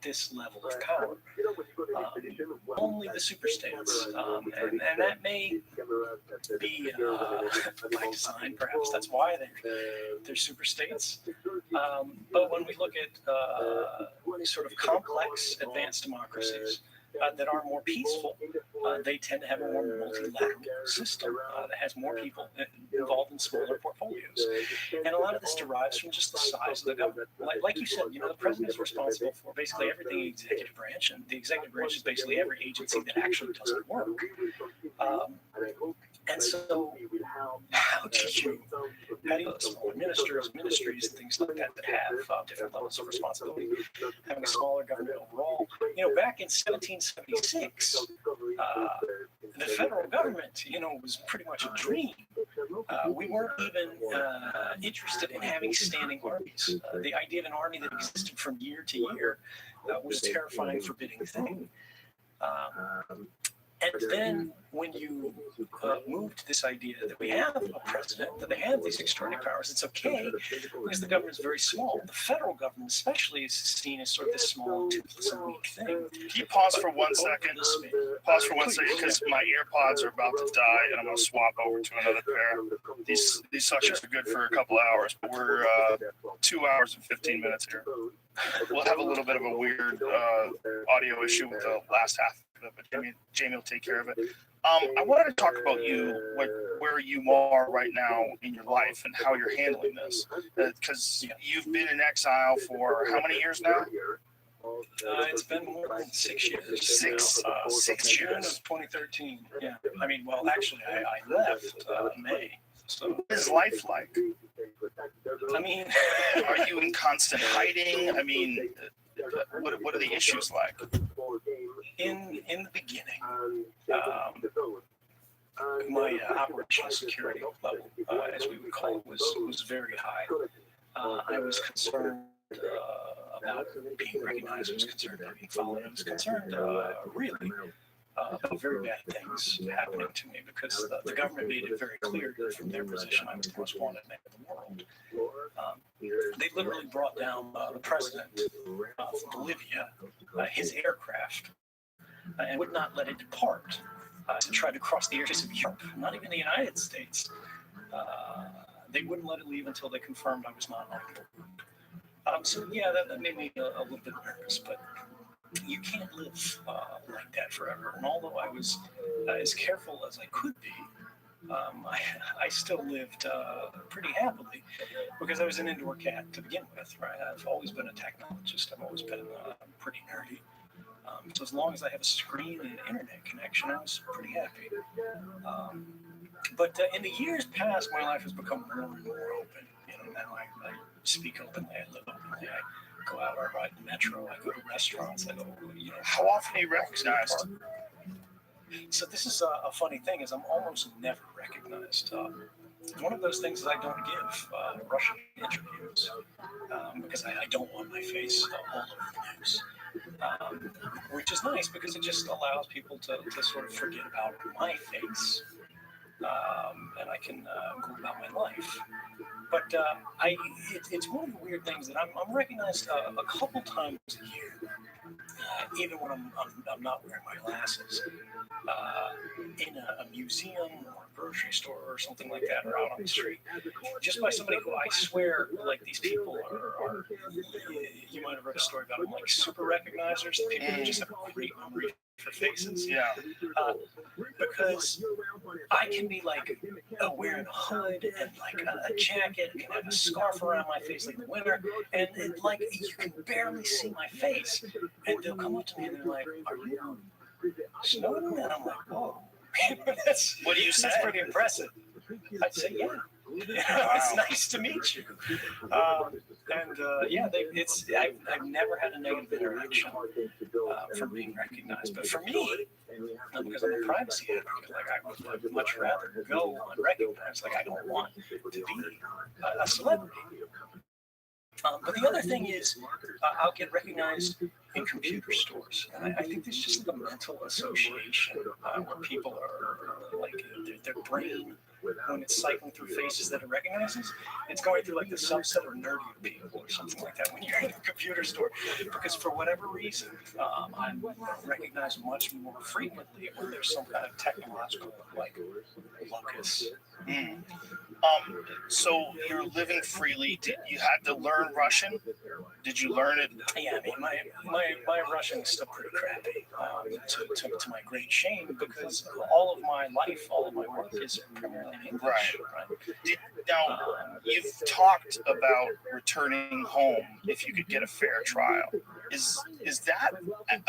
this level of power. Only the super states, and that may be by design. Perhaps that's why they're super states. But when we look at sort of complex advanced democracies that are more peaceful, they tend to have a more multilateral system that has more people involved in smaller portfolios. And a lot of this derives from just the size of the government. Like you said, the president is responsible for basically everything in the executive branch, and the executive branch is basically every agency that actually doesn't work. And so, how do you smaller ministries, and things like that have different levels of responsibility, having a smaller government overall? Back in 1776, the federal government, was pretty much a dream. We weren't even interested in having standing armies. The idea of an army that existed from year to year was a terrifying, forbidding thing. And then when you move to this idea that we have a president, that they have these extraordinary powers, it's okay because the government is very small. The federal government especially is seen as sort of this small, toothless, and weak thing. Can you pause for 1 second? Pause for 1 second because my AirPods are about to die and I'm going to swap over to another pair. These suckers are good for a couple hours, but we're 2 hours and 15 minutes here. We'll have a little bit of a weird audio issue with the last half. But Jamie will take care of it. I wanted to talk about you, like where you are right now in your life and how you're handling this. Because you've been in exile for how many years now? It's been more than 6 years. Since June of 2013. Yeah. I mean, well, actually, I left in May. So what is life like? I mean, are you in constant hiding? I mean, what are the issues like? In the beginning, my operational security level, as we would call it, was very high. I was concerned about being recognized. I was concerned about being followed. I was concerned, really, about very bad things happening to me because the government made it very clear that from their position I was the most wanted man in the world. They literally brought down the president of Bolivia, his aircraft, and would not let it depart to try to cross the airspace of Europe, not even the United States. They wouldn't let it leave until they confirmed I was not on board. So yeah, that made me a little bit nervous, but you can't live like that forever. And although I was as careful as I could be, I still lived pretty happily because I was an indoor cat to begin with, right? I've always been a technologist. I've always been pretty nerdy. So as long as I have a screen and an internet connection, I was pretty happy. But in the years past, my life has become more and more open. Now I speak openly, I live openly, I go out, I ride the metro, I go to restaurants, I go, How often are you recognized? So this is a funny thing, is I'm almost never recognized. One of those things is I don't give Russian interviews because I don't want my face all over the news. Which is nice because it just allows people to sort of forget about my face, and I can go about my life. But it's one of the weird things that I'm recognized a couple times a year, even when I'm not wearing my glasses, in a museum or a grocery store or something like that, or out on the street, just by somebody who I swear, like, these people are you might have read a story about them, like super recognizers, people who just have a great memory for faces. Yeah. Because I can be like wearing a hood and like a jacket, can have a scarf around my face like the winter, and like you can barely see my face, and they'll come up to me and they're like, "Are you Snowden?" And I'm like, "Whoa." What do you say? That's pretty impressive. I'd say, yeah. It's nice to meet you. I've never had a negative interaction from being recognized. But for me, because I'm a privacy advocate, like I would much rather go unrecognized. Like I don't want to be a celebrity. But the other thing is, I'll get recognized in computer stores. And I think there's just like a mental association where people are like, their brain when it's cycling through faces that it recognizes, it's going through like the subset of nerdy people or something like that when you're in a computer store. Because for whatever reason, I'm recognized much more frequently when there's some kind of technological like locus. Mm. So you're living freely. You had to learn Russian? Did you learn it? Yeah, I mean, my Russian is still pretty crappy, to my great shame, because all of my life, all of my work is primarily in English. Right? Now, you've talked about returning home if you could get a fair trial. Is that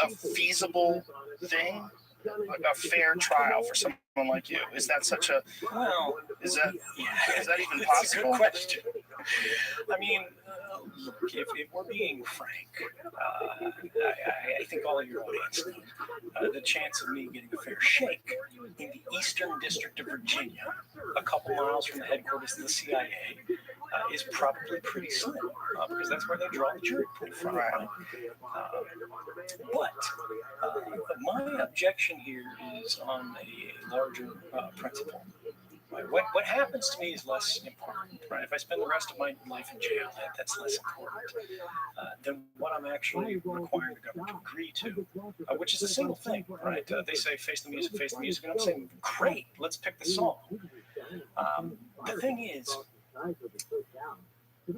a feasible thing? A fair trial for someone like you? Is that such a is that even possible? It's a good question. I mean, look, if we're being frank, I think all of your audience know the chance of me getting a fair shake in the Eastern District of Virginia, a couple miles from the headquarters of the CIA, is probably pretty slim, because that's where they draw the jury pool from. Right? But my objection here is on a larger principle. Right? What happens to me is less important. Right? If I spend the rest of my life in jail, that's less important than what I'm actually requiring the government to agree to, which is a single thing. Right? They say face the music, and I'm saying, great, let's pick the song. The thing is,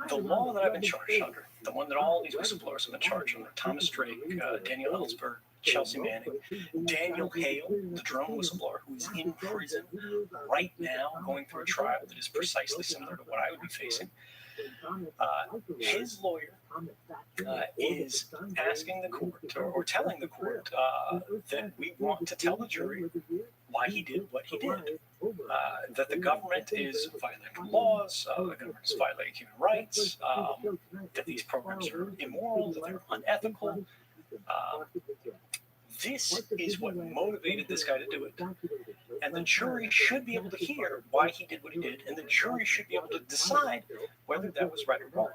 the law that I've been charged under, the one that all these whistleblowers have been charged under, Thomas Drake, Daniel Ellsberg, Chelsea Manning, Daniel Hale, the drone whistleblower, who is in prison right now going through a trial that is precisely similar to what I would be facing. His lawyer is asking the court, or telling the court, that we want to tell the jury why he did what he did. That the government is violating laws, the government is violating human rights, that these programs are immoral, that they're unethical. This is what motivated this guy to do it. And the jury should be able to hear why he did what he did, and the jury should be able to decide whether that was right or wrong.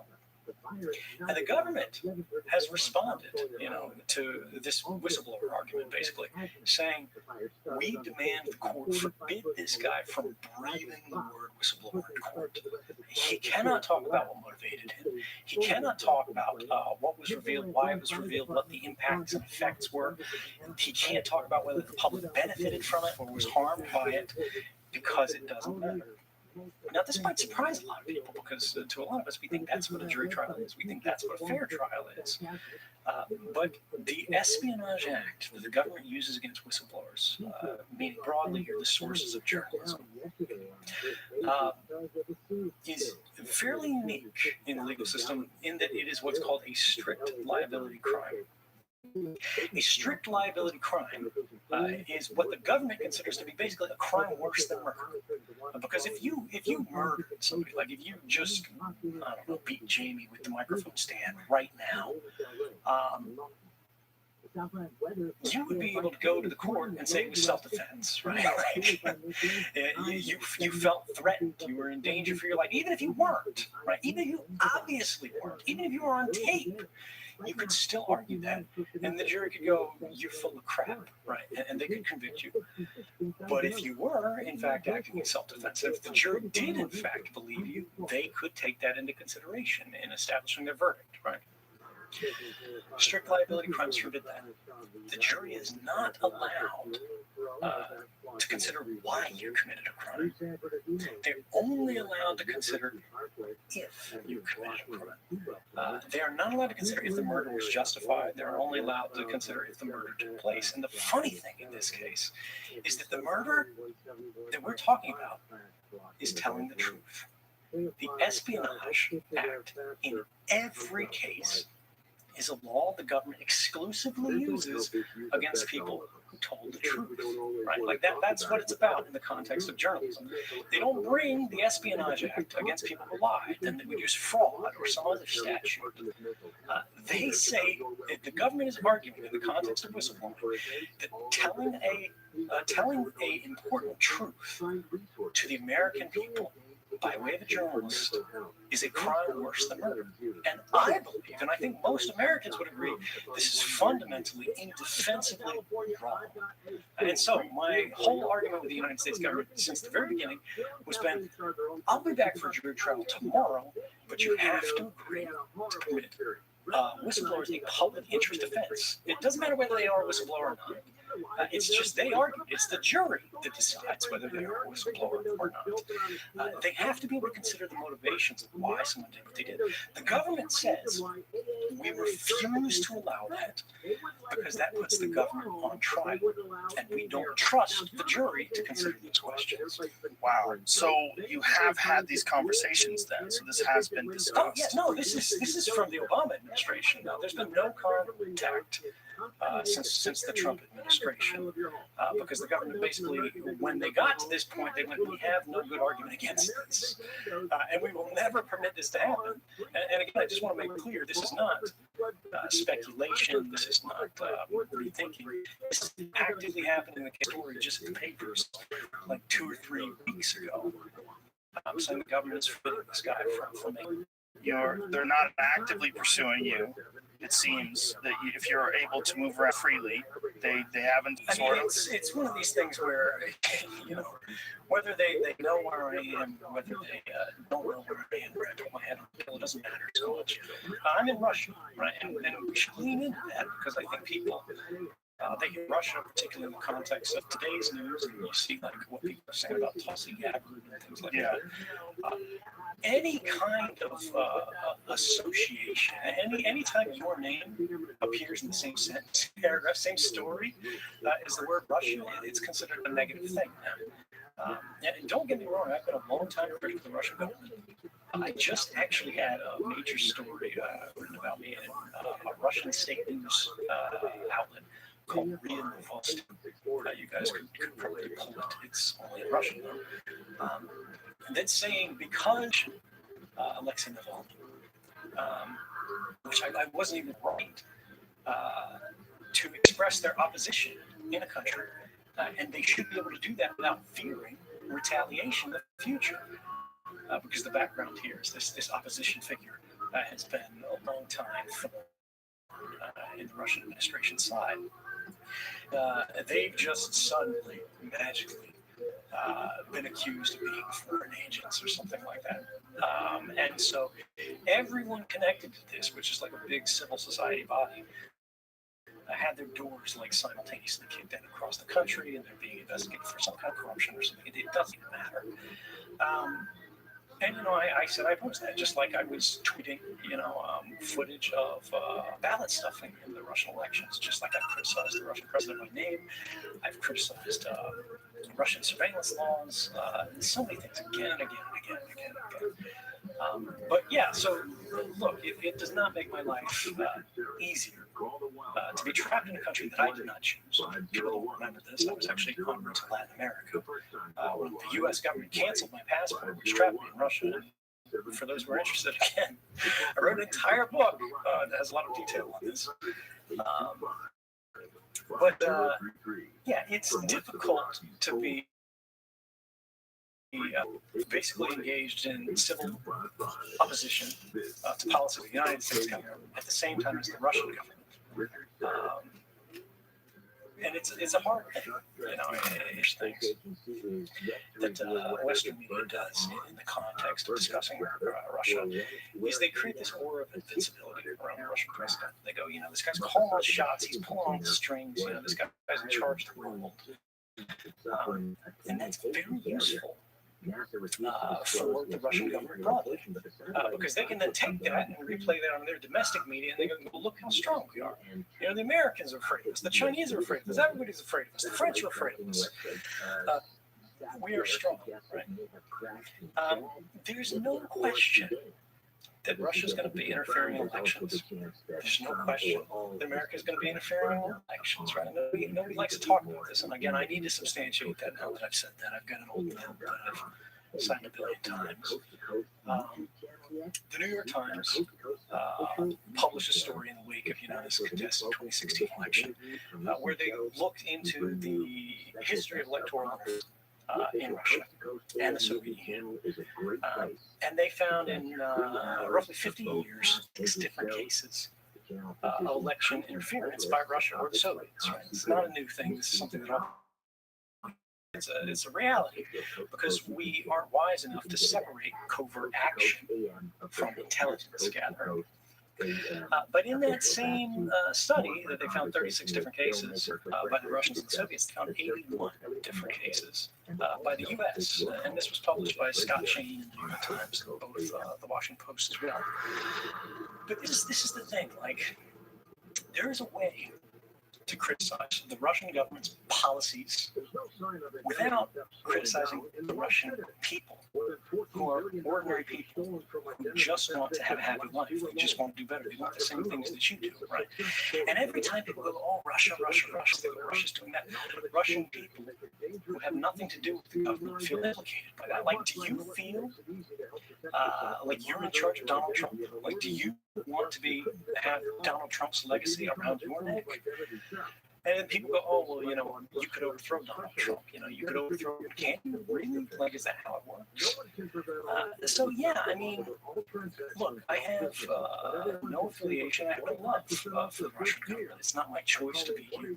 And the government has responded, to this whistleblower argument, basically, saying, we demand the court forbid this guy from breathing the word whistleblower in court. He cannot talk about what motivated him. He cannot talk about what was revealed, why it was revealed, what the impacts and effects were. He can't talk about whether the public benefited from it or was harmed by it, because it doesn't matter. Now, this might surprise a lot of people, because to a lot of us, we think that's what a jury trial is. We think that's what a fair trial is. But the Espionage Act that the government uses against whistleblowers, meaning broadly here the sources of journalism, is fairly unique in the legal system in that it is what's called a strict liability crime. A strict liability crime is what the government considers to be basically a crime worse than murder. Because if you murdered somebody, like if you just, beat Jamie with the microphone stand right now, you would be able to go to the court and say it was self-defense, right? You felt threatened, you were in danger for your life, even if you weren't, right? Even if you obviously weren't, even if you were on tape, you could still argue that, and the jury could go, you're full of crap, right? And they could convict you. But if you were, in fact, acting in self-defense, if the jury did, in fact, believe you, they could take that into consideration in establishing their verdict, right? Strict liability crimes forbid that. The jury is not allowed to consider why you committed a crime. They're only allowed to consider if you committed a crime. They are not allowed to consider if the murder was justified. They're only allowed to consider if the murder took place. And the funny thing in this case is that the murder that we're talking about is telling the truth. The Espionage Act, in every case, is a law the government exclusively uses against people who told the truth, right? Like that's what it's about in the context of journalism. They don't bring the Espionage Act against people who lied, then they would use fraud or some other statute. They say that the government is arguing in the context of whistleblowing that telling a important truth to the American people by way of a journalist is a crime worse than murder. And I believe, and I think most Americans would agree, this is fundamentally, indefensibly wrong. And so my whole argument with the United States government since the very beginning was been, I'll be back for jury trial tomorrow, but you have to agree to permit whistleblowers a public interest defense. It doesn't matter whether they are a whistleblower or not. It's just they argue. It's the jury that decides whether they are a whistleblower or not. They have to be able to consider the motivations of why someone did what they did. The government says we refuse to allow that because that puts the government on trial, and we don't trust the jury to consider these questions. Wow. So you have had these conversations then. So this has been discussed. Oh yeah, no, this is from the Obama administration. Now, there's been no contact since the Trump administration, because the government basically, when they got to this point, they went, we have no good argument against this, and we will never permit this to happen. And again, I just want to make clear, this is not speculation, this is not rethinking. This is actively happening in the case story just in the papers like 2 or 3 weeks ago. Saying the government's forbidding this guy from making. They're not actively pursuing you. It seems that if you're able to move around freely, they haven't. I mean, it's one of these things where, whether they know where I am, whether they don't know where I am, where I put my head on the pillow, it doesn't matter so much. I'm in Russia, right? And we should lean into that because I think people, they hear Russia, particularly in the context of today's news, and you see like what people are saying about Tulsi Gabbard and things like that. Any kind of association, anytime your name appears in the same sentence, paragraph, same story as the word Russia, it's considered a negative thing now. And don't get me wrong, I've been a long time critic of the Russian government. I just actually had a major story written about me in a Russian state news outlet called repost. You guys could probably pull it. It's only in Russian though. That's saying because Alexei Navalny, which I wasn't even right, to express their opposition in a country, and they should be able to do that without fearing retaliation in the future, because the background here is this opposition figure has been a long time in the Russian administration side. They've just suddenly, magically, been accused of being foreign agents or something like that. And so everyone connected to this, which is like a big civil society body, had their doors like simultaneously kicked in across the country, and they're being investigated for some kind of corruption or something. It doesn't even matter. And I said I opposed that, just like I was tweeting, footage of ballot stuffing in the Russian elections, just like I've criticized the Russian president by name. I've criticized Russian surveillance laws, and so many things again and again and again and again and again. But yeah, so look, it does not make my life easier to be trapped in a country that I did not choose. People don't remember this. I was actually en route to Latin America when the U.S. government canceled my passport, which trapped me in Russia. And for those who are interested, again, I wrote an entire book that has a lot of detail on this. But yeah, it's difficult to be basically engaged in civil opposition to policy of the United States government at the same time as the Russian government. And it's a hard thing, it's things that Western media does in the context of discussing Russia, is they create this aura of invincibility around the Russian president. They go, this guy's calling the shots, he's pulling on the strings, this guy's in charge of the world. And that's very useful for the Russian government broadly, because they can then take that and replay that on their domestic media, and they go, well, look how strong we are. The Americans are afraid of us, the Chinese are afraid of us, everybody's afraid of us, the French are afraid of us. We are strong, right? There's no question that Russia's going to be interfering in elections. There's no question that America is going to be interfering in elections, right? Nobody likes to talk about this. And again, I need to substantiate that now that I've said that. I've got an old bill that I've signed 1 billion times. The New York Times published a story in the wake of this contested 2016 election, where they looked into the history of electoral in Russia. and the Soviet Union. And they found in roughly 50 years, 6 different cases of election interference by Russia or the Soviets. Right? It's not a new thing. This is something that it's a reality because we aren't wise enough to separate covert action from intelligence gathering. But in that same study that they found 36 different cases by the Russians and the Soviets, they found 81 different cases by the U.S. And this was published by Scott Shane in the New York Times and both the Washington Post as well. But this is the thing, like, there is a way to criticize the Russian government's policies without criticizing the Russian people, who are ordinary people who just want to have a happy life. They just want to do better. They want the same things that you do, right? And every time people go, oh, Russia, Russia, Russia, they go, Russia's doing that. Russian people who have nothing to do with the government feel implicated by that. Like, do you feel like you're in charge of Donald Trump? Like, do you want to have Donald Trump's legacy around your neck? And then people go, oh, well, you know, you could overthrow Donald Trump. You know, you could overthrow him. Can you really? Like, is that how it works? So, yeah, I mean, look, I have no affiliation. I have no love for the Russian government. It's not my choice to be here.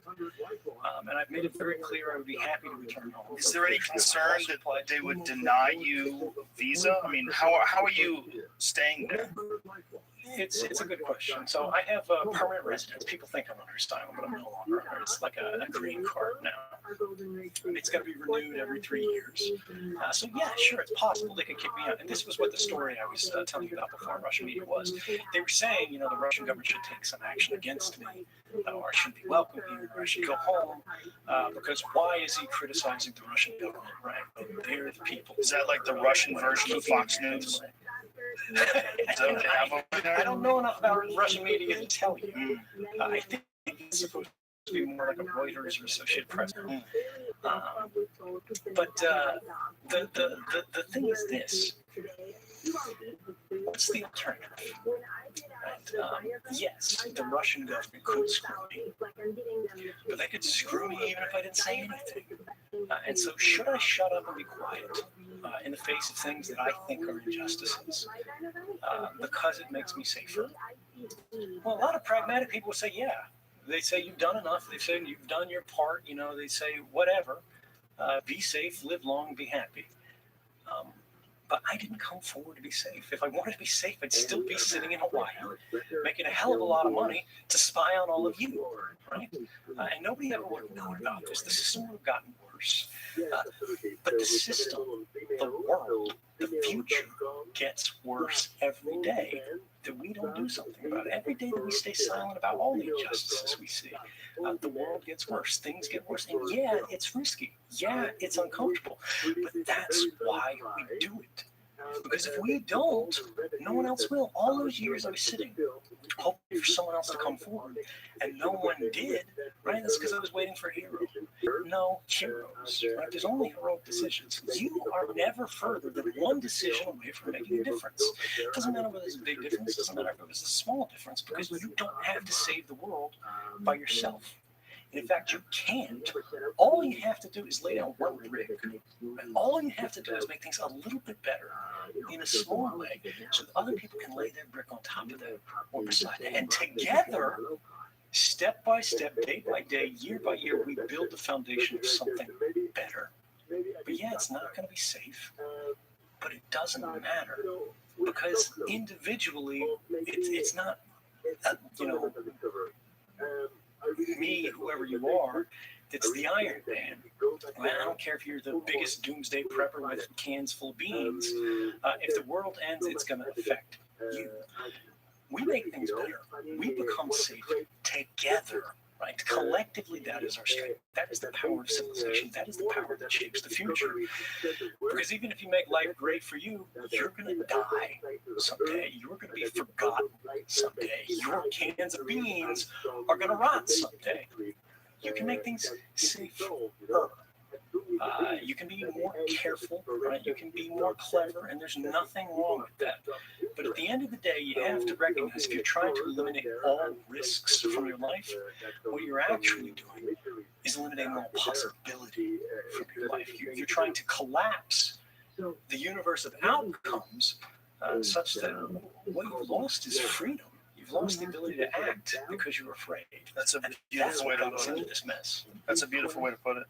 And I've made it very clear I would be happy to return home. Is there any concern that they would deny you visa? I mean, how are you staying there? It's a good question. So I have a permanent residence. People think I'm under asylum, but I'm no longer under. It's like a green card now. It's got to be renewed every 3 years. So yeah, sure, it's possible they could kick me out. And this was what the story I was telling you about before in Russian media was. They were saying, you know, the Russian government should take some action against me, or I shouldn't be welcome here, or I should go home, because why is he criticizing the Russian government, right? They're the people. Is that like the Russian version of Fox News? I don't know enough about Russian media to tell you. I think it's supposed to be more like a Reuters or Associated Press. But the thing is this. What's the alternative? Right? Yes, the Russian government could screw me, but they could screw me even if I didn't say anything. And so should I shut up and be quiet in the face of things that I think are injustices because it makes me safer? Well, a lot of pragmatic people say, yeah. They say you've done enough. They say you've done your part. You know, they say whatever. Be safe, live long, be happy. But I didn't come forward to be safe. If I wanted to be safe, I'd still be sitting in Hawaii, making a hell of a lot of money to spy on all of you, right? And nobody ever would have known about this. The system would have gotten worse. But the system, the world, the future gets worse every day that we don't do something about it. Every day that we stay silent about all the injustices we see, the world gets worse. Things get worse. And yeah, it's risky. Yeah, it's uncomfortable. But that's why we do it. Because if we don't, no one else will. All those years I was sitting, hoping for someone else to come forward, and no one did, right? That's because I was waiting for a hero. No heroes, right? There's only heroic decisions. You are never further than one decision away from making a difference. It doesn't matter whether it's a big difference. It doesn't matter if it was a small difference, because you don't have to save the world by yourself. In fact, you can't. All you have to do is lay down one brick. All you have to do is make things a little bit better in a small way so that other people can lay their brick on top of that or beside it. And together, step by step, day by day, year by year, we build the foundation of something better. But yeah, it's not going to be safe, but it doesn't matter because individually, it's not, me, whoever you are, it's the Iron Man. I don't care if you're the biggest doomsday prepper with cans full of beans. If the world ends, it's going to affect you. We make things better. We become safe together, right? Collectively, that is our strength. That is the power of civilization. That is the power that shapes the future. Because even if you make life great for you, you're going to die someday. You're going to be forgotten someday. Your cans of beans are going to rot someday. You can make things safer. You can be more careful, right? You can be more clever, and there's nothing wrong with that. But at the end of the day, you have to recognize if you're trying to eliminate all risks from your life, what you're actually doing is eliminating all possibility from your life. You're trying to collapse the universe of outcomes such that what you've lost is freedom. You've lost the ability to act because you're afraid. That's a And that's beautiful way what to got us put into it. this mess. That's a beautiful way to put it.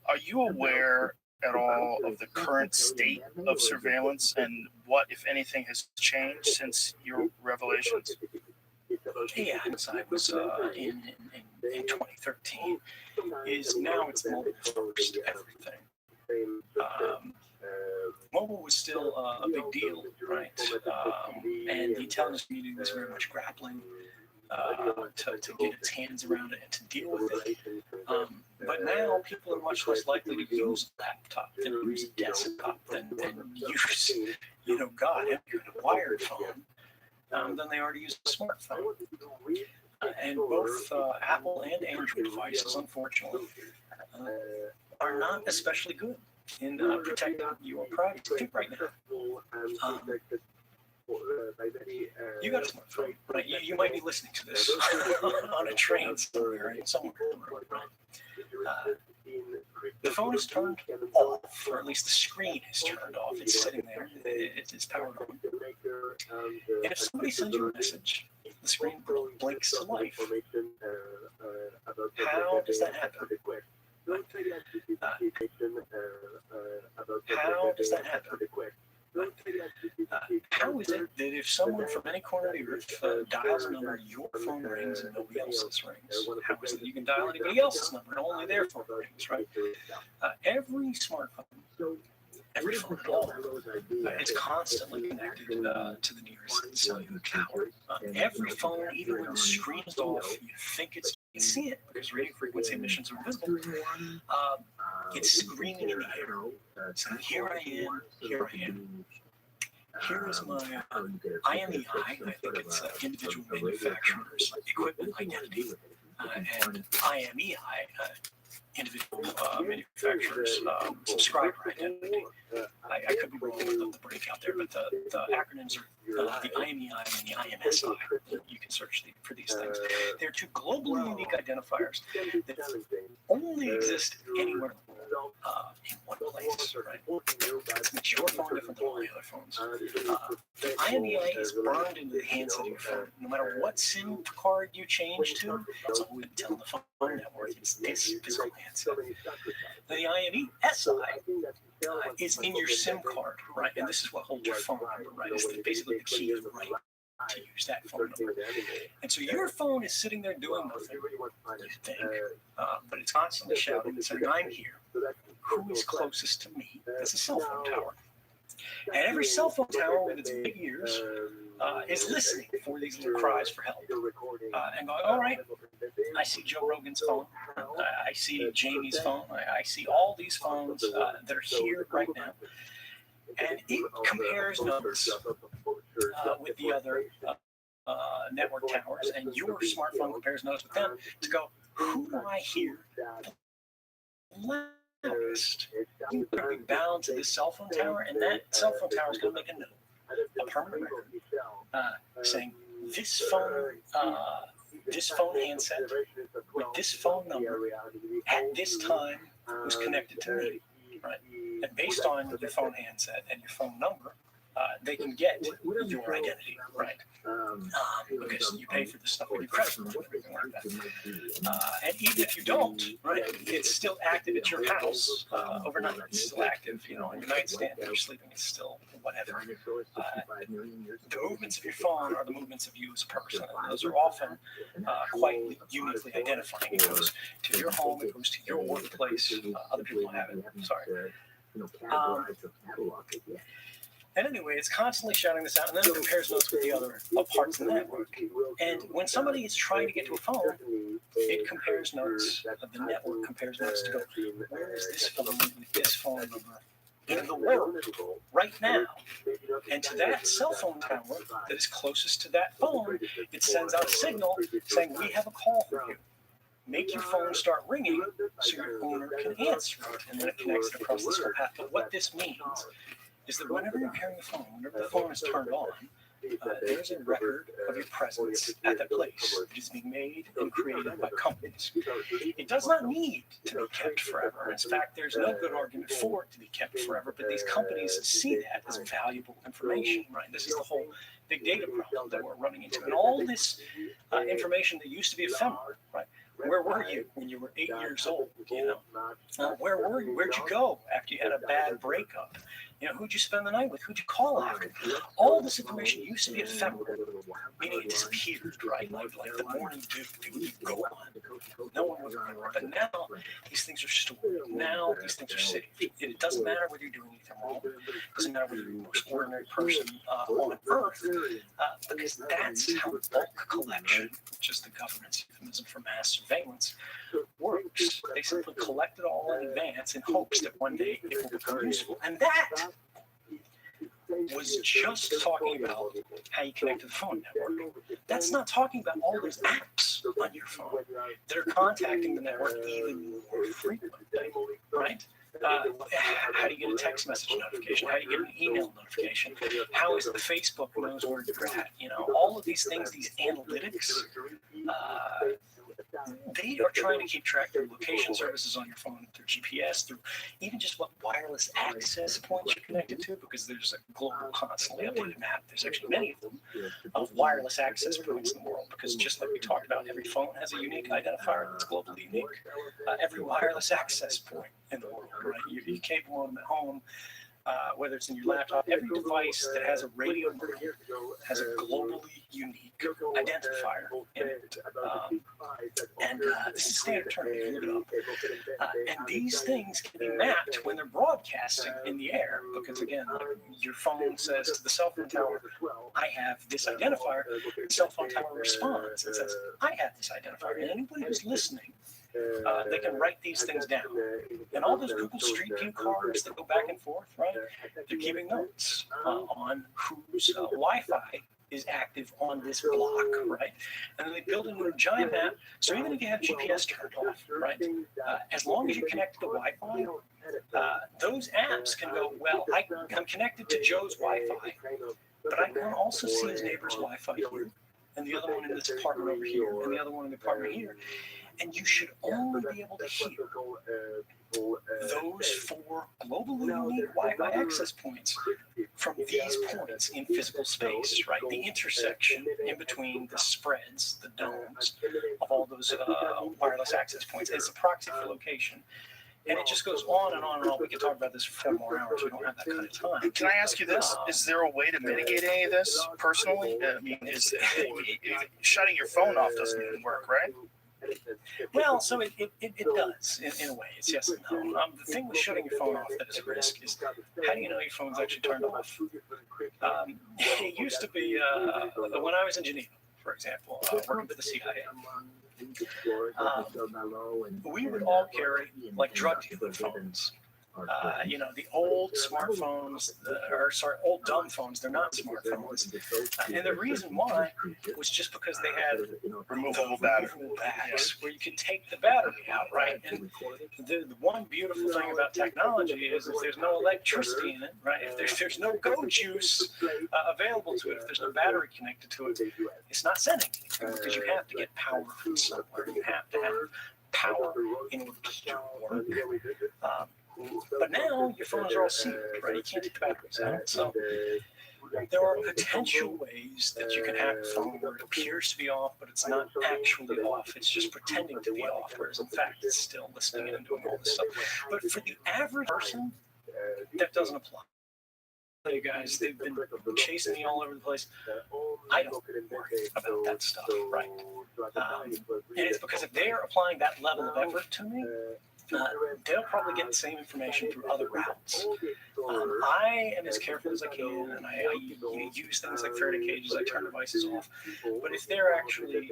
Are you aware at all of the current state of surveillance and what, if anything, has changed since your revelations? Yeah, as I was in 2013, is now it's mobile first everything. Mobile was still a big deal, right? And the intelligence community was very much grappling to get its hands around it and to deal with it. But now people are much less likely to use a laptop than use a desktop than use, God, a wired phone than they are to use a smartphone. And both Apple and Android devices, unfortunately, are not especially good in protecting your privacy right now. You got a smartphone, right? You might be listening to this on a train somewhere, right? The phone is turned off, or at least the screen is turned off. It's sitting there. It's powered on. And if somebody sends you a message, the screen blinks to life. How does that happen? How does that happen? How is it that if someone from any corner of the earth dials a number, your phone rings and nobody else's rings? How is it that you can dial anybody else's number and only their phone rings, right? Every smartphone, every phone at all, it's constantly connected to the nearest cellular tower. Every phone, even when the screen is off, you think you see it because radio frequency emissions are visible. It's screaming in the air. So here I am. Here is my IMEI, I think it's individual manufacturer's equipment identity, and IMEI, individual manufacturer's subscriber identity. I could be wrong with the breakout there, but the acronyms are the IMEI and the IMSI. You can search for these things. They're two globally unique identifiers that only exist anywhere in one place, right? It makes your phone different than all the other phones. IMEI is burned into the handset of your phone. No matter what SIM card you change to, it's always telling the phone network it's this physical handset. Now, the IMESI is in your SIM card, right? And this is what holds your phone number, right? It's basically the key is right to use that phone number. And so your phone is sitting there doing nothing, you think, but it's constantly shouting and saying, I'm here. Who is closest to me? That's a cell phone tower. And every cell phone tower with its big ears is listening for these little cries for help. And going, all right, I see Joe Rogan's phone. I see Jamie's phone. I see all these phones that are here right now. And it compares notes with the other network towers, and your smartphone compares notes with them to go, who do I hear loudest? You're going to be bound to this cell phone tower, and that cell phone tower is going to make a note, a permanent record, saying this phone handset with this phone number at this time was connected to me, right? And based on your phone handset and your phone number, they can get your identity, right? Because you pay for this stuff with your credit card and everything like that. And even if you don't, right, it's still active at your house overnight. It's still active, on your nightstand when you're sleeping. It's still whatever. The movements of your phone are the movements of you as a person. And those are often quite uniquely identifying. It goes to your home. It goes to your workplace. Other people have it. Sorry. And anyway, it's constantly shouting this out, and then it compares notes with the other parts of the network. And when somebody is trying to get to a phone, it compares notes, the network compares notes to go, where is this phone with this phone number in the world right now? And to that cell phone tower that is closest to that phone, it sends out a signal saying, we have a call for you. Make your phone start ringing so your owner can answer it, and then it connects it across this whole path. But what this means is that whenever you're carrying a phone, whenever the phone is turned on, there's a record of your presence at that place. It is being made and created by companies. It does not need to be kept forever. In fact, there's no good argument for it to be kept forever, but these companies see that as valuable information, right? This is the whole big data problem that we're running into. And all this information that used to be ephemeral, right? Where were you when you were 8 years old? Where were you? Where'd you go after you had a bad breakup? Who'd you spend the night with? Who'd you call after? All this information used to be ephemeral, meaning it disappeared, right? Like the morning dew, it would go on. No one was remembering. But now these things are stored. Now these things are saved. It doesn't matter whether you're doing anything wrong. It doesn't matter whether you're the most ordinary person on earth, because that's how bulk collection, which is the government's euphemism for mass surveillance, works. They simply collect it all in advance in hopes that one day it will become useful. And that was just talking about how you connect to the phone network. That's not talking about all those apps on your phone that are contacting the network even more frequently, right? How do you get a text message notification? How do you get an email notification? How is it the Facebook knows where you're at? All of these things, these analytics, they are trying to keep track through location services on your phone, through GPS, through even just what wireless access points you're connected to, because there's a global, constantly updated map. There's actually many of them of wireless access points in the world, because just like we talked about, every phone has a unique identifier that's globally unique. Every wireless access point in the world, right? Your cable modem at home, whether it's in your laptop, every device that has a radio modem has a globally unique identifier in it. And this is standard term, you can look it up. And these things can be mapped when they're broadcasting in the air, because again, like your phone says to the cell phone tower, I have this identifier. The cell phone tower responds and says, I have this identifier. And anybody who's listening, they can write these things down. And all those Google Street View cards that go back and forth, right? They're keeping notes on whose Wi-Fi is active on this block, right? And then they build it into a giant map. So even if you have GPS turned off, right? As long as you connect to the Wi-Fi, those apps can go, well, I'm connected to Joe's Wi-Fi, but I can also see his neighbor's Wi-Fi here, and the other one in this apartment over here, and the other one in the apartment here. And you should only be able to hear those 4 globally unique Wi-Fi access points from these points in physical space, right? The intersection in between the spreads, the domes of all those wireless access points is a proxy for location. And it just goes on and on and on. We could talk about this for 4 more hours. We don't have that kind of time. Can I ask you this? Is there a way to mitigate any of this personally? I mean, shutting your phone off doesn't even work, right? Well, so it does in a way. It's yes and no. The thing with shutting your phone off that is a risk is, how do you know your phone's actually turned off? It used to be when I was in Geneva, for example, working for the CIA. We would all carry like drug dealer phones. The old smartphones, old dumb phones, they're not smartphones. And the reason why was just because they had removable bags where you could take the battery out, right? And the one beautiful thing about technology is if there's no electricity in it, right? If there's no go juice available to it, if there's no battery connected to it, it's not sending anything, because you have to get power from somewhere. You have to have power in order to work. But now your phones are all sealed, right? You can't take the batteries out. So there are potential ways that you can hack a phone where it appears to be off, but it's not actually off. It's just pretending to be off, whereas in fact it's still listening in and doing all this stuff. But for the average person, that doesn't apply. You guys, they've been chasing me all over the place. I don't worry about that stuff, right? And it's because if they're applying that level of effort to me, they'll probably get the same information through other routes. I am as careful as I can, and I use things like Faraday cages. I turn devices off. But if they're actually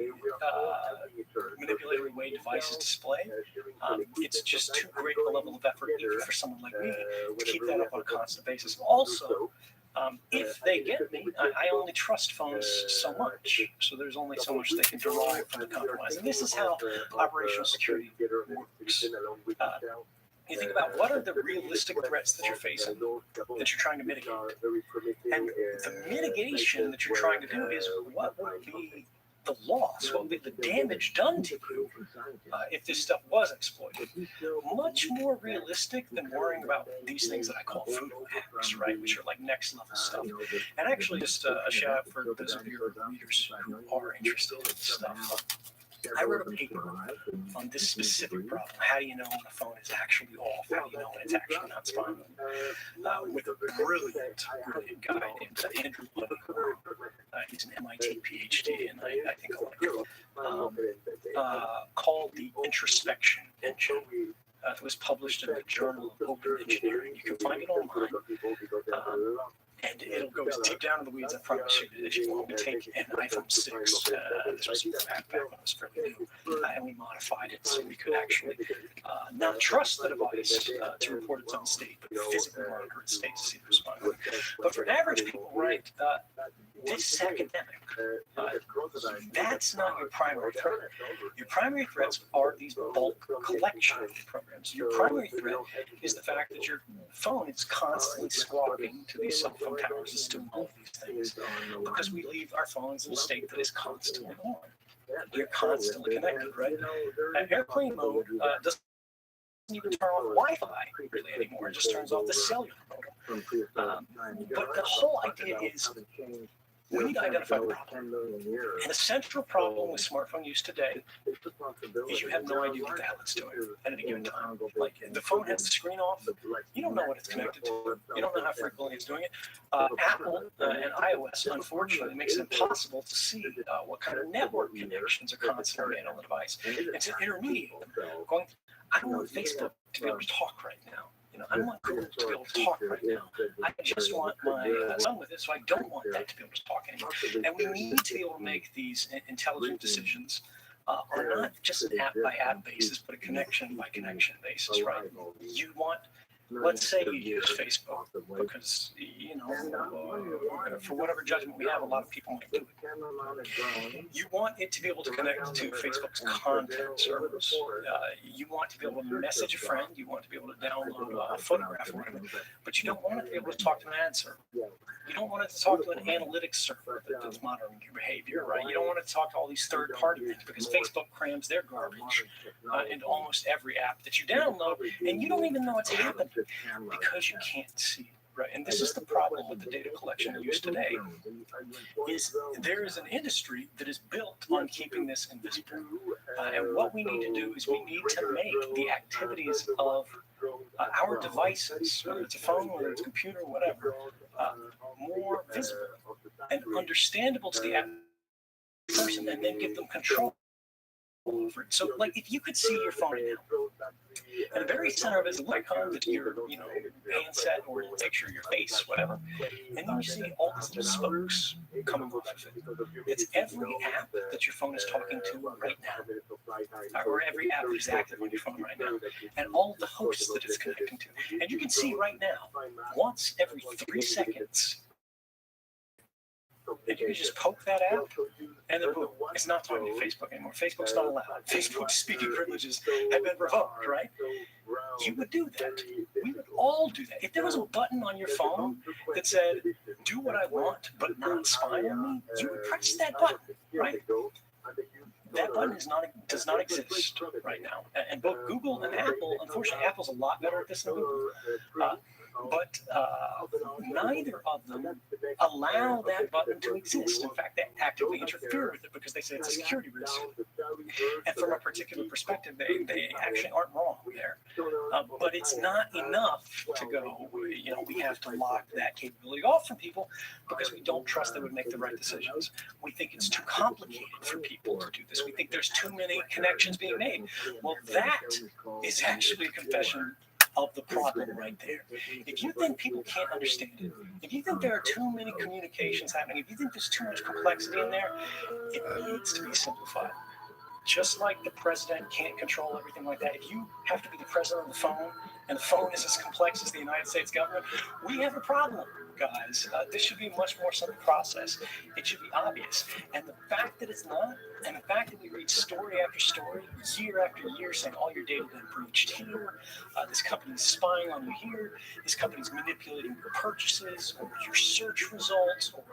manipulating the way devices display, it's just too great of a level of effort, even for someone like me, to keep that up on a constant basis. Also, if they get me, I only trust phones so much. So there's only so much they can derive from the compromise. And this is how operational security works. You think about what are the realistic threats that you're facing, that you're trying to mitigate. And the mitigation that you're trying to do is what would be the loss, what would be the damage done to you if this stuff was exploited. Much more realistic than worrying about these things that I call food hacks, right, which are like next level stuff. And actually, just a shout out for those of your readers who are interested in this stuff. I wrote a paper on this specific problem. How do you know when a phone is actually off? How do you know when it's actually not spying on you? With a brilliant guy named Andrew Luddy. He's an MIT PhD, and I think I like him. Called the Introspection Engine. It was published in the Journal of Open Engineering. You can find it online. And it'll go as deep down in the weeds, I promise you, as you want. We take an iPhone 6, this was back when it was fairly new, and we modified it so we could actually not trust the device to report its own state, but physically monitor its state to see the response. But for average people, right, this academic, that's not your primary threat. Your primary threats are these bulk collection programs. Your primary threat is the fact that your phone is constantly squawking to these cell phone towers to do all these things, because we leave our phones in a state that is constantly on. You're constantly connected, right? Airplane mode doesn't even turn off Wi-Fi really anymore. It just turns off the cellular modem. But the whole idea is we need to identify the problem. And the central problem with smartphone use today is you have no idea what the hell it's doing at any given time. Like, the phone has the screen off. You don't know what it's connected to. You don't know how frequently it's doing it. Apple and iOS, unfortunately, makes it impossible to see what kind of network connections are constantly made on the device. It's an intermediate. Going, I don't want Facebook to be able to talk right now. You know, I don't want Google to be able to talk right now. I just want my son with it, so I don't want that to be able to talk anymore. And we need to be able to make these intelligent decisions on not just an app-by-app basis, but a connection-by-connection basis, right? You want, let's say you use Facebook because, you know, for whatever judgment we have, a lot of people might do it. You want it to be able to connect to Facebook's content servers. You want to be able to message a friend. You want to be able to download a photograph or whatever, but you don't want it to be able to talk to an ad server. You don't want it to talk to an analytics server that's monitoring your behavior, right? You don't want it to talk to all these third-party things, because Facebook crams their garbage into almost every app that you download, and you don't even know it's happening because you can't see it. Right, and this is the problem with the data collection used today, is there is an industry that is built on keeping this invisible. And what we need to do is we need to make the activities of our devices, whether it's a phone, whether it's a computer, whatever, more visible and understandable to the person, and then give them control over it. So, like, if you could see your phone now, and the very center of it is a icon that your, you know, handset or a picture of your face, whatever, and then you see all these little spokes coming off of it. It's every app that your phone is talking to right now, or every app that is active on your phone right now, and all the hosts that it's connecting to. And you can see right now, once every 3 seconds, and you can just poke that app, and then boom, it's not talking to Facebook anymore. Facebook's not allowed. Facebook's speaking privileges have been revoked, right? You would do that. We would all do that. If there was a button on your phone that said, do what I want, but not spy on me, you would press that button, right? That button does not exist right now. And both Google and Apple, unfortunately, Apple's a lot better at this than Google. But neither of them allow that button to exist. In fact, they actively interfere with it because they say it's a security risk. And from a particular perspective, they actually aren't wrong there. But it's not enough to go, you know, we have to lock that capability off from people because we don't trust they would make the right decisions. We think it's too complicated for people to do this. We think there's too many connections being made. Well, that is actually a confession of the problem right there. If you think people can't understand it, if you think there are too many communications happening, if you think there's too much complexity in there, it needs to be simplified. Just like the president can't control everything like that, if you have to be the president of the phone and the phone is as complex as the United States government, we have a problem, guys. This should be a much more simple process. It should be obvious. And the fact that it's not, and the fact that we read story after story, year after year, saying all your data has been breached here, this company's spying on you here, this company's manipulating your purchases or your search results, or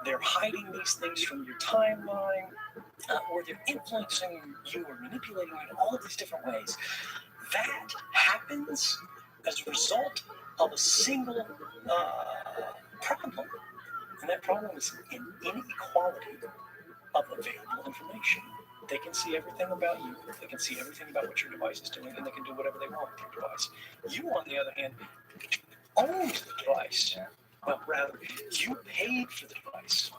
they're hiding these things from your timeline, or they're influencing you or manipulating you in all of these different ways. That happens as a result of a single problem. And that problem is an inequality of available information. They can see everything about you. They can see everything about what your device is doing, and they can do whatever they want with your device. You, on the other hand, own the device. Well, rather, you paid for the device.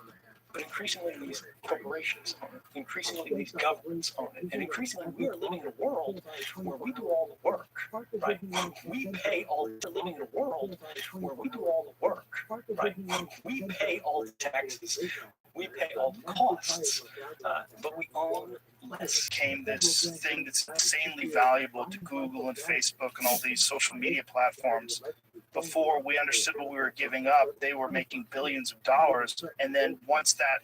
But increasingly, these corporations own it. Increasingly, these governments own it. And increasingly, we are living in a world where we do all the work, right? We pay all, we're living in a world where we do all the work, right? We pay all the taxes. We pay all the costs, but we own less. Came this thing that's insanely valuable to Google and Facebook and all these social media platforms. Before we understood what we were giving up, they were making billions of dollars. And then once that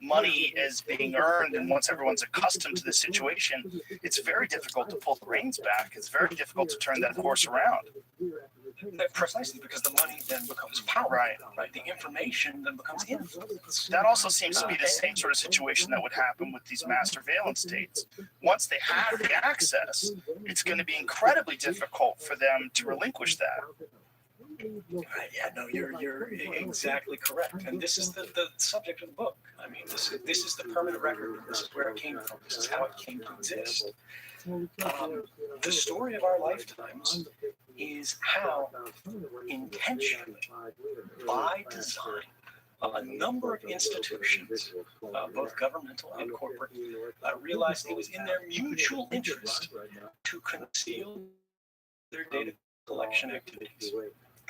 money is being earned and once everyone's accustomed to the situation, it's very difficult to pull the reins back. It's very difficult to turn that horse around. Precisely because the money then becomes power. Right. The information then becomes influence. That also seems to be the same sort of situation that would happen with these mass surveillance states. Once they have the access, it's going to be incredibly difficult for them to relinquish that. Right, yeah, no, you're exactly correct. And this is the subject of the book. I mean, this is the permanent record. This is where it came from. This is how it came to exist. The story of our lifetimes is how intentionally, by design, a number of institutions, both governmental and corporate, realized it was in their mutual interest to conceal their data collection activities,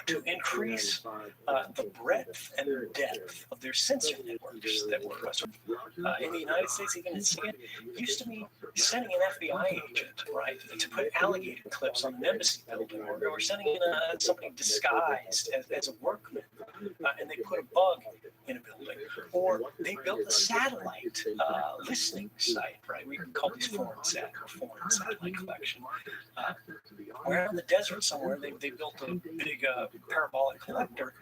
to increase the breadth and depth of their sensor networks that were in the United States, even in SIGINT, used to be sending an FBI agent, right, to put alligator clips on an embassy building, or sending in somebody disguised as a workman, and they put a bug in a building, or they built a satellite listening site, right? We can call these foreign satellite collection. Where in the desert somewhere, they built a big parabolic collector,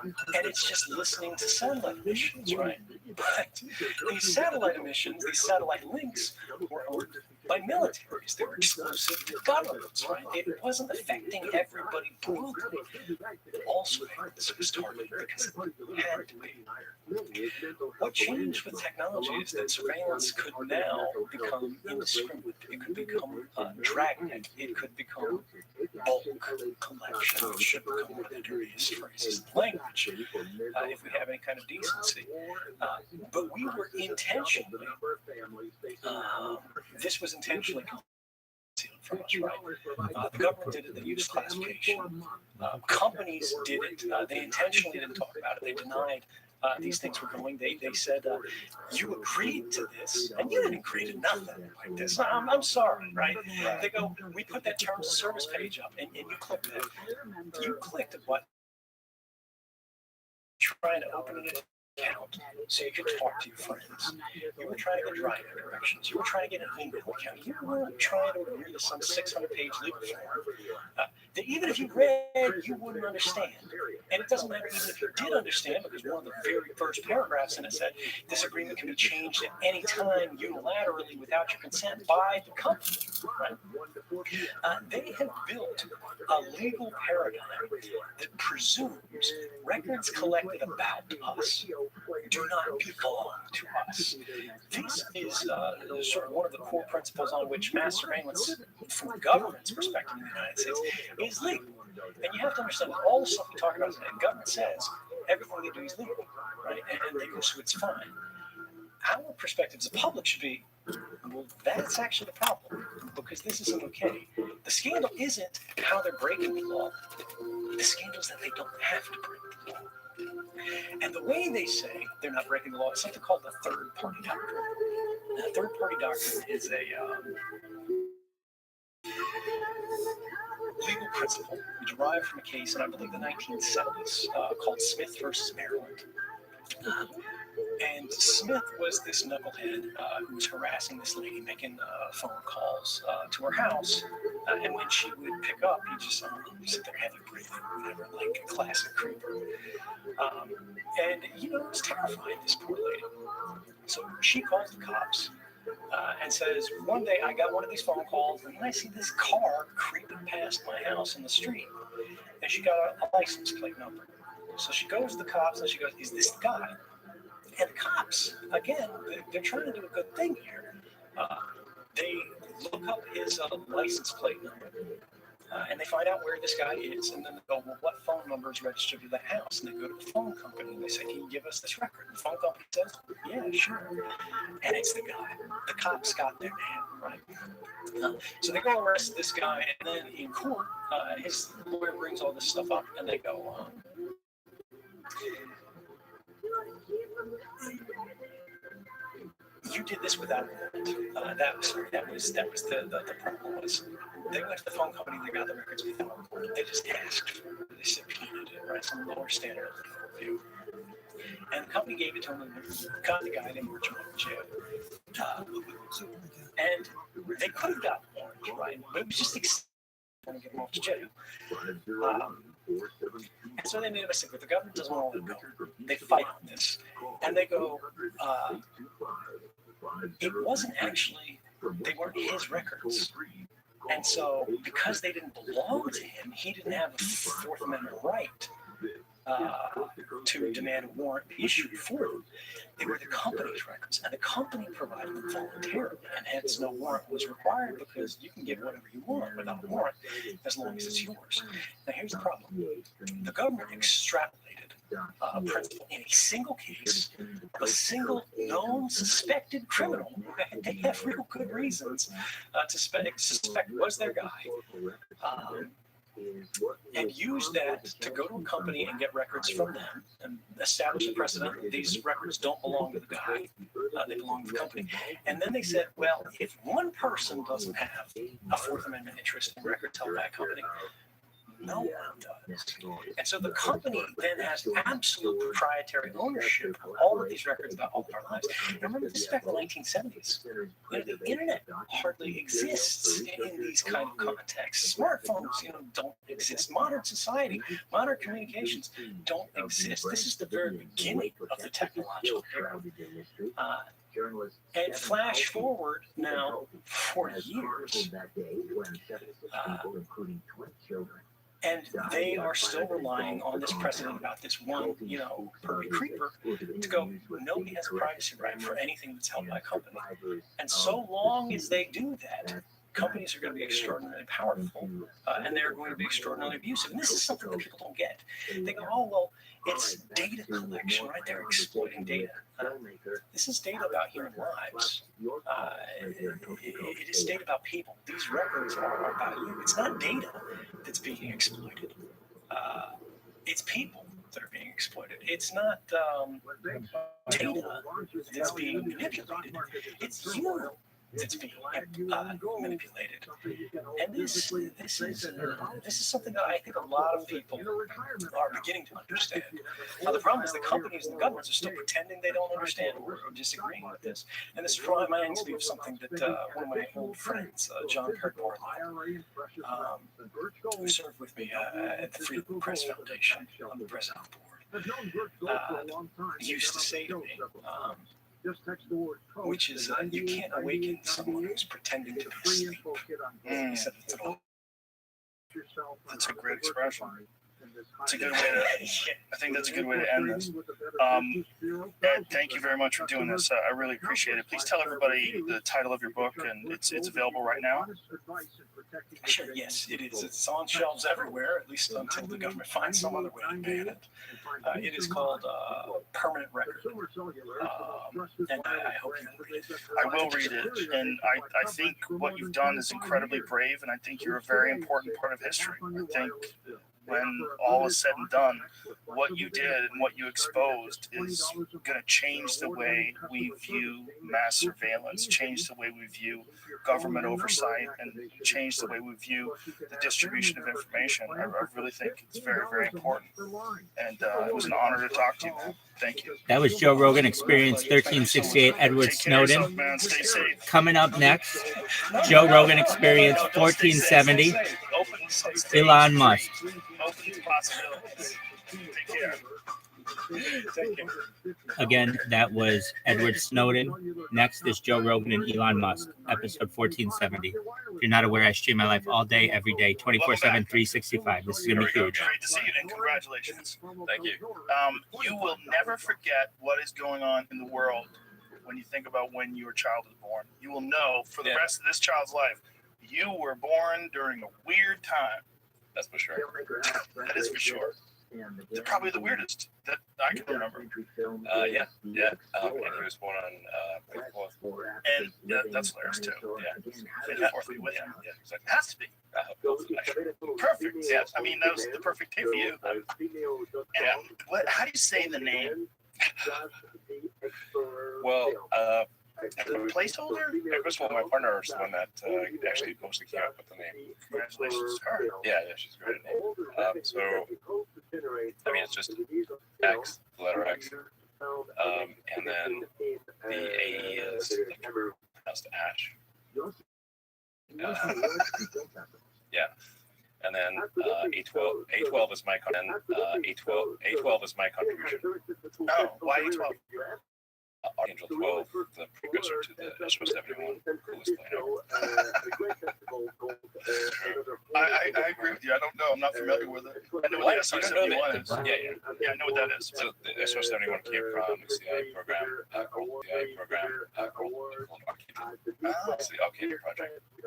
and it's just listening to satellite emissions, right? But these satellite emissions, these satellite links, were owned by militaries. They were exclusive to governments, right? It wasn't affecting everybody broadly. Also, this was targeted because it had to be. What changed with technology is that surveillance could now become indiscriminate. It could become dragnet. It could become bulk collection, which should become one of the dirtiest phrases in language, if we have any kind of decency. But we were intentionally, this was intentionally concealed from us, right? The government did it, they used classification. Companies did it, they intentionally didn't talk about it, they denied these things were going. They said, you agreed to this, and you didn't agree to nothing like this. I'm sorry, right? They go, we put that terms of service page up, and you clicked that. You clicked at what? Trying to open an account so you could talk to your friends. You were trying to get driving directions. You were trying to get an email account. You weren't trying to agree to some 600-page legal form that even if you read, you wouldn't understand. And it doesn't matter even if you did understand, because one of the very first paragraphs in it said, this agreement can be changed at any time unilaterally without your consent by the company. Right? They have built a legal paradigm that presumes records collected about us do not belong to us. This is sort of one of the core principles on which mass surveillance, from the government's perspective in the United States, is legal. And you have to understand, with all the stuff we talk about today, the government says everything they do is legal, right? And they go, so it's fine. Our perspective as a public should be, well, that's actually the problem, because this isn't okay. The scandal isn't how they're breaking the law. The scandal is that they don't have to break the law. And the way they say they're not breaking the law is something called the third-party doctrine. The third-party doctrine is legal principle derived from a case in, I believe, the 1970s called Smith versus Maryland. And Smith was this knucklehead who was harassing this lady, making phone calls to her house. And when she would pick up, he'd just sit there heavy breathing, whatever, like a classic creeper. And, you know, it was terrifying, this poor lady. So she calls the cops and says, one day I got one of these phone calls, and I see this car creeping past my house in the street. And she got a license plate number. So she goes to the cops and she goes, is this the guy? And the cops, again, they're trying to do a good thing here. They look up his license plate number, and they find out where this guy is. And then they go, well, what phone number is registered to the house? And they go to the phone company, and they say, can you give us this record? And the phone company says, yeah, sure. And it's the guy. The cops got their man, right? So they go arrest this guy, and then in court, his lawyer brings all this stuff up, and they go, you did this without a warrant. That was the problem. Was they went to the phone company, they got the records without a warrant. They just asked for it. They subpoenaed it, right? Some lower standard of legal review. And the company gave it to him and got the guy and marched him out of jail. And they could have got a warrant, right? But it was just going to get him off to jail. And so they made a mistake, but the government doesn't want to let it go. They fight on this. And they go, it wasn't actually, they weren't his records. And so because they didn't belong to him, he didn't have a Fourth Amendment right to demand a warrant be issued for them. They were the company's records, and the company provided them voluntarily, and hence no warrant was required because you can get whatever you want without a warrant as long as it's yours. Now here's the problem. The government extrapolated a principle in a single case of a single known suspected criminal. They have real good reasons to suspect was their guy. And use that to go to a company and get records from them and establish a precedent that these records don't belong to the guy, they belong to the company. And then they said, well, if one person doesn't have a Fourth Amendment interest in records held by a company, no one does. And so the company then has absolute proprietary ownership of all of these records about all of our lives. And remember, this is back in the 1970s. You know, the internet hardly exists in these kind of contexts. Smartphones, don't exist. Modern society, modern communications don't exist. This is the very beginning of the technological era. And flash forward now 40 years. And they are still relying on this precedent about this one, pervy creeper to go, nobody has a privacy right for anything that's held by a company. And so long as they do that, companies are going to be extraordinarily powerful, and they're going to be extraordinarily abusive. And this is something that people don't get. They go, oh, well, it's data collection, right? They're exploiting data. This is data about human lives. It is data about people. These records are about you. It's not data that's being exploited. It's people that are being exploited. It's not data that's being manipulated. It's you that's being manipulated. And this is something that I think a lot of people are beginning to understand. Now, the problem is the companies and the governments are still pretending they don't understand or disagreeing with this. And this reminds me of something that one of my old friends, John Kirkmore, who served with me at the Freedom Press Foundation on the president board, used to say to me, which is you can't awaken someone who's pretending to be asleep. He said it's an all. That's a great expression. It's a good way to. I think that's a good way to end this. Ed, thank you very much for doing this. I really appreciate it. Please tell everybody the title of your book, and it's available right now. Sure. Yes, it is. It's on shelves everywhere, at least until the government finds some other way to ban it. It is called Permanent Record, and I hope you read it. I will read it, and I think what you've done is incredibly brave, and I think you're a very important part of history. I think when all is said and done, what you did and what you exposed is going to change the way we view mass surveillance, change the way we view government oversight, and change the way we view the distribution of information. I really think it's very, very important. And it was an honor to talk to you, man. Thank you. That was Joe Rogan Experience 1368, Edward Snowden. Yourself, man. Stay safe. Coming up next, Joe Rogan Experience 1470, Elon Musk. Open to possibilities. Take care. Thank you. Again, that was Edward Snowden. Next is Joe Rogan and Elon Musk, episode 1470. If you're not aware, I stream my life all day, every day, 24/7, 365. This is going to be huge. Great to see you, and congratulations. Thank you. You will never forget what is going on in the world when you think about when your child was born. You will know for the rest of this child's life, you were born during a weird time. That's for sure. That is for sure. They're probably the weirdest that I can remember. Yeah. And he was born on May 4th. And that's hilarious too. Yeah. May the 4th be with him. Yeah, exactly. It has to be. Perfect. Yeah. I mean, that was the perfect day for you. And how do you say the name? Well, Placeholder? first of all, my partner is the one that actually mostly came up with the name. Congratulations to her. Yeah, she's great at name. So, I mean, it's just X, the letter X. And then the AE is pronounced Ash. Yeah. And then A12 is my A12 is my contribution. Oh, why 12? Archangel 12, the precursor to the SO71, coolest plane ever. I agree with you. I don't know. I'm not familiar with it. I know what the SO71 is. Yeah, I know what that is. So the SO71 came from the CIA program, called Archangel. It's the Archangel Project. And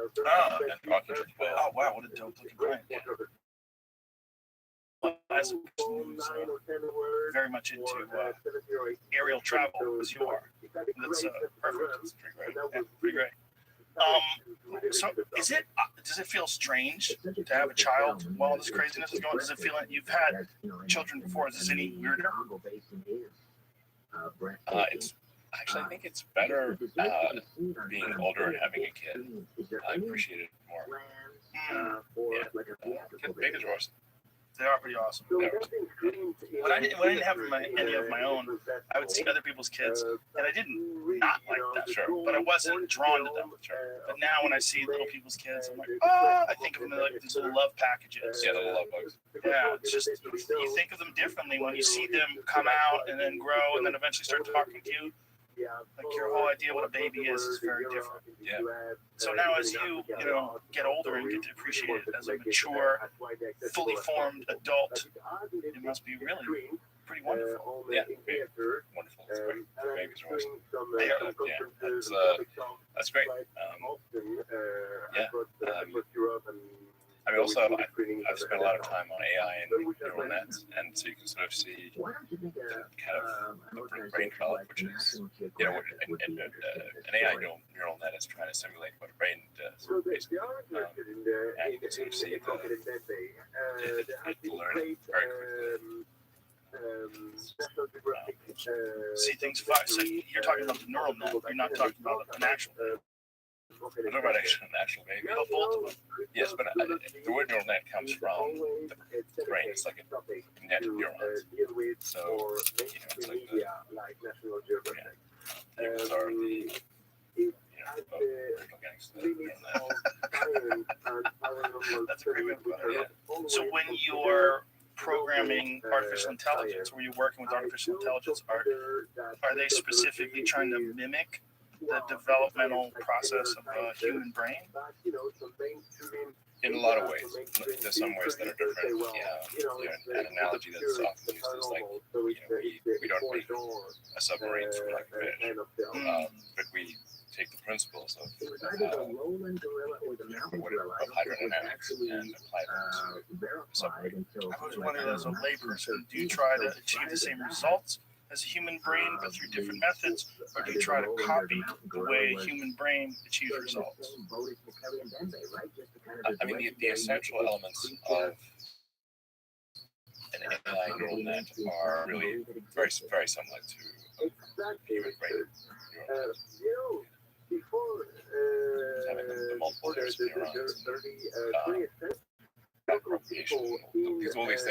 Archangel 12. Oh, wow. What a dope looking plane. Yeah. As a person who's very much into aerial travel, as you are. That's perfect. It's pretty great. Yeah, pretty great. So does it feel strange to have a child while this craziness is going? Does it feel like you've had children before? Is this any weirder? It's actually, I think it's better being older and having a kid. I appreciate it more. Babies are awesome. They are pretty awesome. When I didn't have any of my own, I would see other people's kids, and I didn't not like them, Sure. but I wasn't drawn to them. Sure. But now when I see little people's kids, I'm like, oh, I think of them like these little love packages. Yeah, the little love bugs. Yeah, it's just, you think of them differently when you see them come out and then grow and then eventually start talking to you. Like your whole idea what a baby is very different. Yeah. So now as you get older and get to appreciate it as a mature, fully formed adult, it must be really pretty wonderful. Yeah, wonderful. It's great. Babies are awesome. They are. That's great. I mean, also, I've spent a lot of time on AI and neural nets, and so you can sort of see the kind of brain development, which is, an AI neural net is trying to simulate what a brain does, basically. And you can sort of see the learning very quickly. See things fly. So you're talking about the neural net. You're not talking about an actual. We're talking about an actual baby. Yes, but the word neural net comes from the brain. It's like a net of neurons. So, it's like these are the, That's a great way to put it. Yeah. So when you're programming artificial intelligence, where you're working with artificial intelligence, are they specifically trying to mimic the developmental process of a human brain? in a lot of ways. There's some ways that are different. An analogy that's often used is like, we don't make a submarine swim like a fish, but we take the principles of hydrodynamics and apply them to a submarine. I was wondering, as a layperson, do you try to achieve the same results as a human brain, but through different methods, or do you try to copy the way a human brain achieves results? I mean, the essential elements of an AI neural net are really very, very similar to human brain neural nets. Having the multiple layers of neurons, backpropagation, all these things